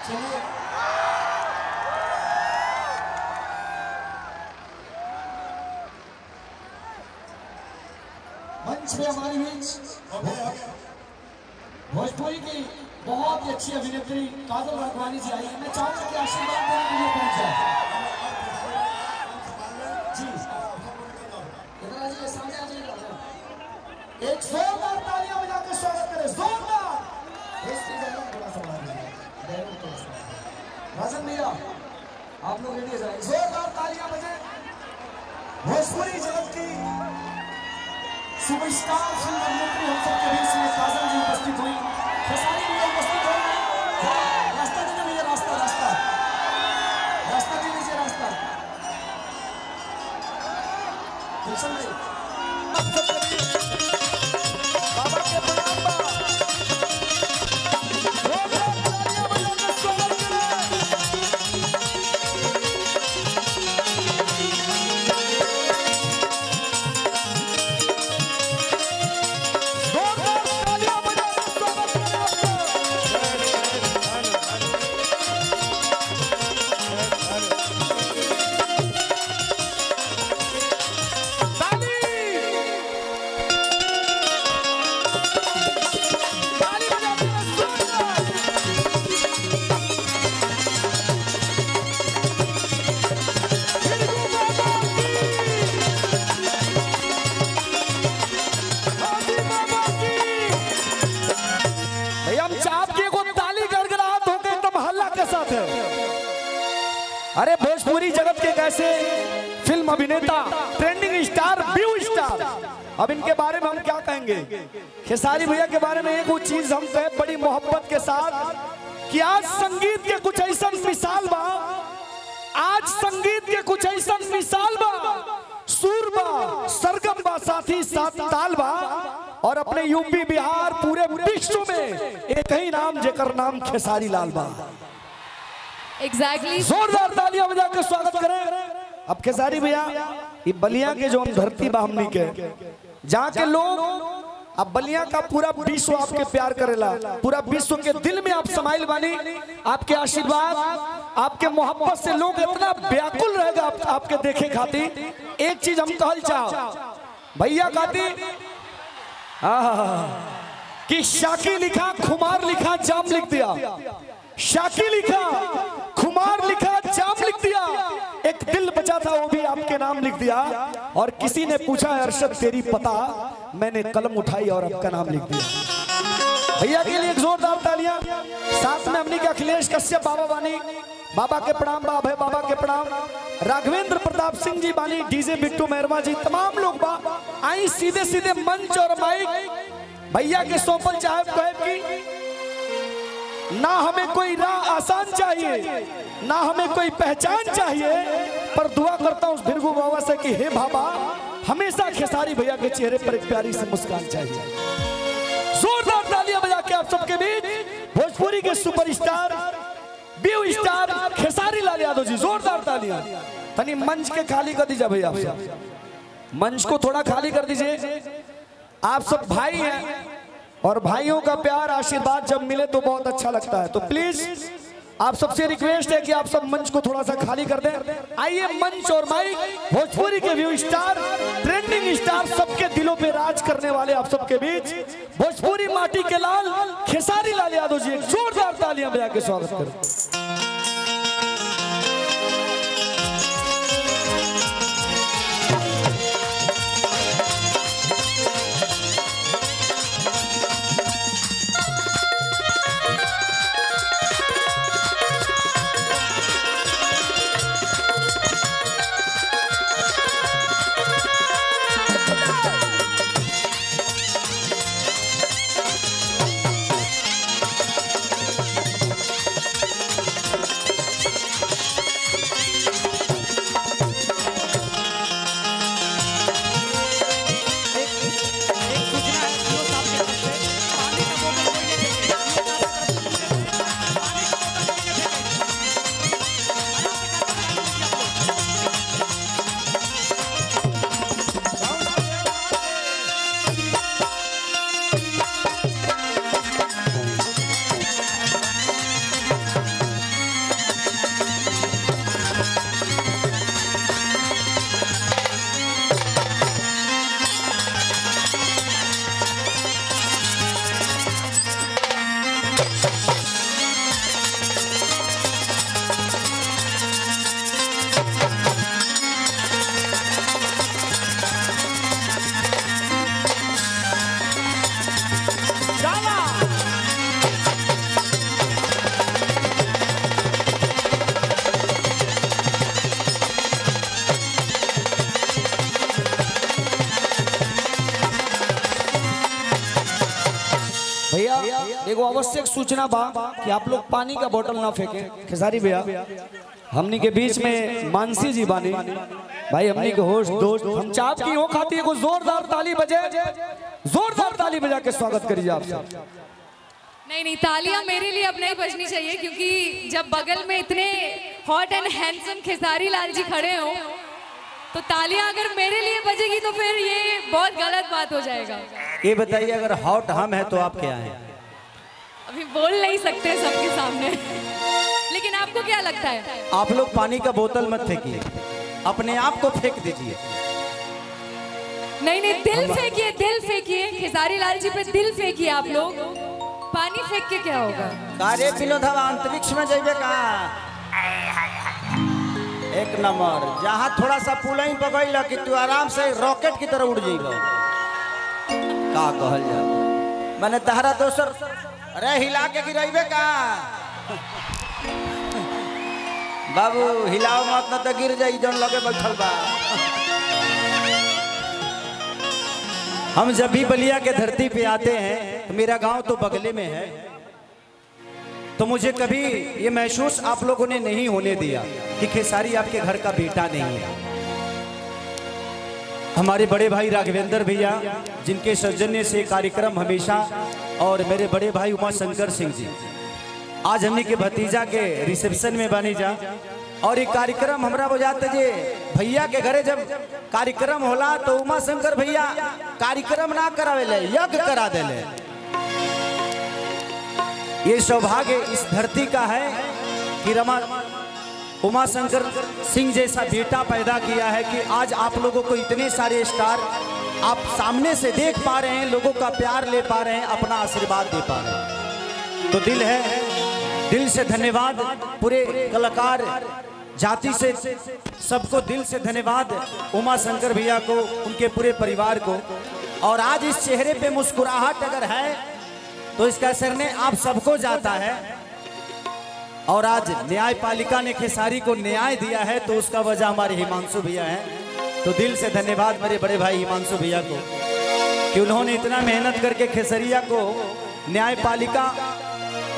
चलिए मंच पे हमारी बीच भोजपुरी की बहुत ही अच्छी अभिनेत्री काजल राघवानी जी आई है। मैं चाहूंगा कि आशीर्वाद देने के लिए पहुंच जाए। जी इधर आ जाइए, सामने आ जाइए। एक जोरदार तालियां बजाकर स्वागत करें, जोरदार। थोड़ा सा राजन भैया आप लोग रेडी हो जाए, जोरदार तालियां बजे। भोजपुरी जगत की सुपरस्टार फिल्म अभिनेत्री हम सबके बीच में काजल जी उपस्थित हुई, खेसारी भी उपस्थित हुई। रास्ता दे दीजिए, रास्ता रास्ता रास्ता दे दीजिए, रास्ता। गुलशन भाई बाबा के प्रणाम बा। अरे भोजपुरी जगत के कैसे फिल्म अभिनेता, ट्रेंडिंग स्टार, व्यू स्टार, अब इनके बारे में हम क्या कहेंगे। खेसारी भैया के बारे में एक वो चीज हम कहे बड़ी मोहब्बत के साथ कि आज संगीत के कुछ ऐसा मिसाल बा, आज संगीत के कुछ ऐसा मिसाल बा, सुर बा, सरगम बा, साथी साथ ताल बा, और अपने यूपी बिहार पूरे विश्व में एक ही नाम जेकर नाम खेसारी लाल बा। एग्जैक्टली जोरदार तालियां बजाकर स्वागत करें। अब खेसारी भैया ये बलिया के जो हम धरती बा हमनी के, जहाँ के लोग, अब बलिया का पूरा विश्व आपके प्यार करेला, पूरा विश्व के दिल में आप समाइल बानी। आपके आशीर्वाद, आपके मोहब्बत से लोग इतना व्याकुल रहेगा आपके देखे खातिर। एक चीज हम कहल चाह भैया खातिर कि शाकी लिखा, खुमार लिखा, जाम लिख दिया। शाकी लिखा, खुमार लिखा, जाम लिख दिया, एक दिल बचा था वो भी आपके नाम लिख दिया। और किसी ने पूछा अरशद तेरी पता, मैंने कलम उठाई और आपका नाम लिख दिया। भैया के लिए एक जोरदार तालियां। साथ में हमने के अखिलेश कश्यप बाबा बानी, बाबा के प्रणाम, बाबा बाबा के प्रणाम। राघवेंद्र प्रताप सिंह जी बानी, डीजे बिट्टू मेहरवा जी, तमाम लोग बा। आई सीधे सीधे मंच और माइक भैया के सौंपल चाहे कि ना हमें कोई राह आसान चाहिए, ना हमें कोई पहचान चाहिए, पर दुआ करता हूं उस भिरगु बाबा से कि हे बाबा हमेशा खेसारी भैया के चेहरे पर एक प्यारी सी मुस्कान चाहिए। जोरदार तालियां बजा के आप सबके बीच भोजपुरी के superstar, view star Khesari Lal Yadav ji, जोरदार तालियां। तनी मंच के खाली कर दीजिए भैया, मंच को थोड़ा खाली कर दीजिए। आप सब भाई हैं और भाइयों का प्यार आशीर्वाद जब मिले तो बहुत अच्छा लगता है। तो प्लीज आप सबसे रिक्वेस्ट है कि आप सब मंच को थोड़ा सा खाली कर दें। आइए मंच और माइक भोजपुरी के व्यू स्टार, ट्रेंडिंग स्टार, सबके दिलों पे राज करने वाले आप सबके बीच भोजपुरी माटी के लाल खेसारी लाल यादव जी, जोरदार तालियां बजा के स्वागत करें। भैया एगो आवश्यक सूचना बा कि आप लोग पानी का बोतल ना फेंके। खेसारी भैया हमनी के बीच में मानसी जी बानी भाई, हमनी के होस्ट दोस्त, हम चाप की हो खाती है, जोरदार ताली बजे, जोरदार ताली बजा के स्वागत करिए आपसे। नहीं तालियां मेरे लिए अब नहीं बजनी चाहिए, क्योंकि जब बगल में इतने hot and handsome Khesari Lal ji खड़े हो तो तालियां अगर मेरे लिए बजेगी तो फिर ये बहुत गलत बात हो जाएगा। ये बताइए अगर हॉट हम है तो आप क्या हैं? अभी बोल नहीं सकते सबके सामने, लेकिन आपको क्या लगता है? आप लोग पानी का बोतल मत फेंकिए, अपने आप को फेंक दीजिए। नहीं दिल फेंकिए, दिल फेंकिए, खेसारी लाल जी पे दिल फेंकिए। आप लोग पानी फेंक के क्या होगा? कार्य विनोद अंतरिक्ष में जाइए कहाँ? एक नंबर, जहाँ थोड़ा सा पुलई पकड़ कि तू आराम से रॉकेट की तरह उड़ जाइबो। का कहल जा मैंने तहरा दोसर अरे हिला के गिराइबे का बाबू, हिलाओ मत न तो गिर जाई जौन लगे बैठल बा। हम जब भी बलिया के धरती पे आते हैं तो मेरा गांव तो बगले में है, तो मुझे कभी ये महसूस आप लोगों ने नहीं होने दिया कि खेसारी आपके घर का बेटा नहीं है। हमारे बड़े भाई राघवेंद्र भैया जिनके सौजन्य से कार्यक्रम हमेशा, और मेरे बड़े भाई उमा शंकर सिंह जी आज हमने के भतीजा के रिसेप्शन में बनी जा, और एक कार्यक्रम हमरा बजाते जे भैया के घरे जब कार्यक्रम होला तो उमा शंकर भैया कार्यक्रम ना करावेले, यज्ञ करा देले। ये सौभाग्य इस धरती का है कि उमा शंकर सिंह जैसा बेटा पैदा किया है कि आज आप लोगों को इतने सारे स्टार आप सामने से देख पा रहे हैं, लोगों का प्यार ले पा रहे हैं, अपना आशीर्वाद दे पा रहे हैं। तो दिल से धन्यवाद पूरे कलाकार जाति से, सबको दिल से धन्यवाद उमा शंकर भैया को, उनके पूरे परिवार को। और आज इस चेहरे पे मुस्कुराहट अगर है तो इसका श्रेय आप सबको जाता है। और आज न्यायपालिका ने खेसारी को न्याय दिया है तो उसका वजह हमारे हिमांशु भैया हैं। तो दिल से धन्यवाद मेरे बड़े भाई हिमांशु भैया को कि उन्होंने इतना मेहनत करके खेसरिया को न्यायपालिका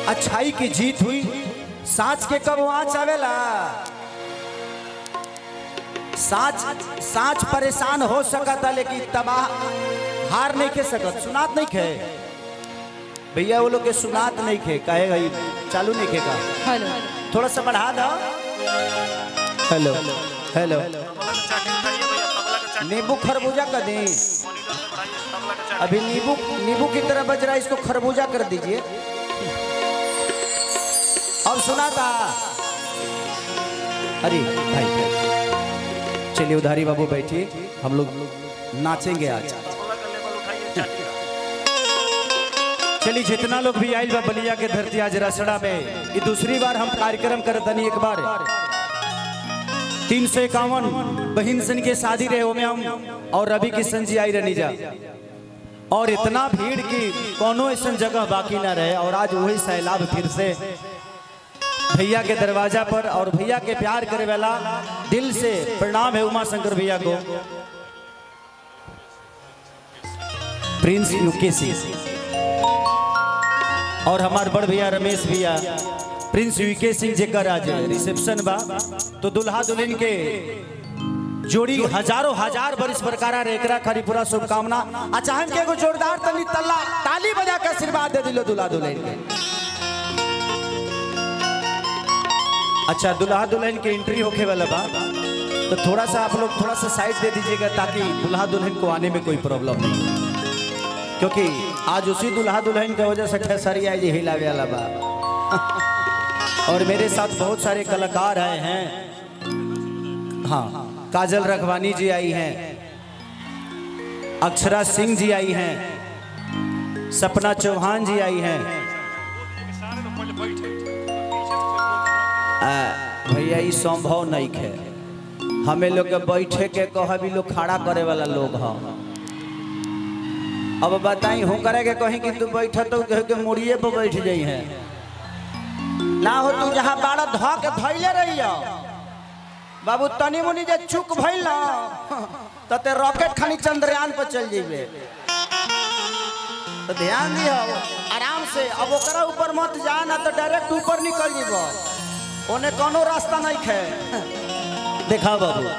अच्छाई की जीत हुई। साच के कब आँच आवेला, साच परेशान हो सकता लेकिन तबाह हार नहीं के सकत। सुनात नहीं खे भैया, वो लोग के सुनात नहीं खे, कहेगा चालू नहीं खे का। हेलो थोड़ा सा बढ़ा दो। हेलो हेलो, नींबू खरबूजा कर दी, अभी नींबू की तरह बज रहा है, इसको खरबूजा कर दीजिए। अब सुना था, अरे भाई चलिए उधारी बाबू बैठिए, हम लोग नाचेंगे आज। चलिए जितना लोग भी आइल बा बलिया के धरती आज रसड़ा में, ये दूसरी बार हम कार्यक्रम करतनी। एक बार 351 बहिन सन के शादी रहे हो में हम और रवि किशन जी आई रहनी जा, और इतना भीड़ की कोनो ऐसा जगह बाकी ना रहे। और आज वही सैलाब फिर से भैया के दरवाजा पर, और भैया के प्यार करे वाला दिल से प्रणाम है उमा शंकर भैया को। प्रिंस यूकेसी और हमारे बड़ भैया रमेश भैया, प्रिंस यूके सिंह जेकर आज रिसेप्शन बा, तो दुल्हा दुल्हन के जोड़ी हजारों हजार बरिस बरकरार एकरा खरी पूरा शुभकामना। अच्छा हम के जोरदार तनी ताली बजा के आशीर्वाद दे दिलो दुल्हा दुल्हन के। अच्छा दुल्हा दुल्हन के एंट्री होके वाला बा, तो थोड़ा सा आप लोग थोड़ा सा साइड दे दीजिएगा ताकि दुल्हा दुल्हन को आने में कोई प्रॉब्लम नहीं, क्योंकि आज उसी दुल्हा दुल्हन की वजह से खेसारी आज हिलावे वाला बा। और मेरे साथ बहुत सारे कलाकार आए हैं। हाँ, काजल रखवानी जी आई हैं, अक्षरा सिंह जी आई हैं, सपना चौहान जी आई हैं। भैया ये संभव नहीं है, हमें लोग बैठे के कह भी लोग खड़ा करे वाला लोग हैं। अब बताई हूँ करे के कहीं कि तू बैठ तो कह के मुड़िए पर बैठ जाई है ना हो, तू जहाँ बाड़ा ध के धैले रही बाबू, तनी मुनी जे चुक भइल ना ते रॉकेट खानी चंद्रयान पर चल जेबे। तो ध्यान दियो आराम से। अब ओकरा ऊपर मत जा ना तो डायरेक्ट ऊपर निकल जीबो। ओने कोनो रास्ता नहीं है। देखा बाबू